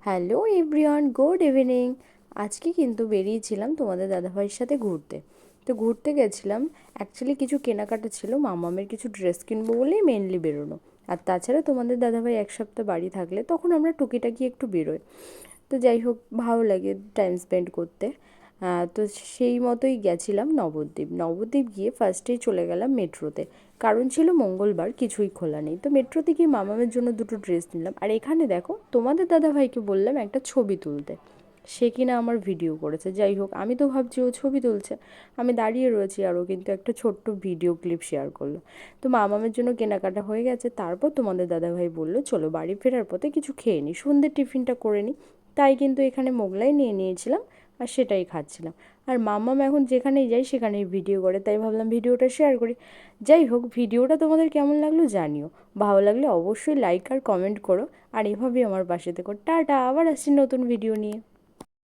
Hello everyone, good evening. আজকে কিন্তু বেরিয়েছিলাম তোমাদের দাদাভাইয়ের সাথে ঘুরতে। তো ঘুরতে গেছিলাম, অ্যাকচুয়ালি কিছু কেনাকাটা ছিল, মামামের কিছু ড্রেস কিনবো বলেই মেনলি বেরোনো। আর তাছাড়া তোমাদের দাদাভাই এক সপ্তাহ বাড়ি থাকলে তখন আমরা টুকিটাকি একটু বেরোই। তো যাই হোক, ভালো লাগে টাইম স্পেন্ড করতে। তো সেই মতোই গেছিলাম নবদ্বীপ। নবদ্বীপ গিয়ে ফার্স্টেই চলে গেলাম মেট্রোতে, কারণ ছিল মঙ্গলবার, কিছুই খোলা নেই। তো মেট্রোতে গিয়ে মামামের জন্য দুটো ড্রেস নিলাম। আর এখানে দেখো, তোমাদের দাদাভাইকে বললাম একটা ছবি তুলতে, সে কিনা আমার ভিডিও করেছে। যাই হোক, আমি তো ভাবছি ও ছবি তুলছে, আমি দাঁড়িয়ে রয়েছি, আর ও কিন্তু একটা ছোট্ট ভিডিও ক্লিপ শেয়ার করলো। তো মামামের জন্য কেনাকাটা হয়ে গেছে, তারপর তোমাদের দাদাভাই বললো চলো বাড়ি ফেরার পথে কিছু খেয়ে নিই, সন্ধ্যের টিফিনটা করে নিই। তাই কিন্তু এখানে মোগলাই নিয়ে নিয়েছিলাম, আর সেটাই খাচ্ছিলাম। আর মাম্মাম এখন যেখানেই যাই সেখানেই ভিডিও করে, তাই ভাবলাম ভিডিওটা শেয়ার করি। যাই হোক, ভিডিওটা তোমাদের কেমন লাগলো জানিও, ভালো লাগলে অবশ্যই লাইক আর কমেন্ট করো। আর এভাবেই আমার পাশে থেকো। টাটা, আবার আসছি নতুন ভিডিও নিয়ে।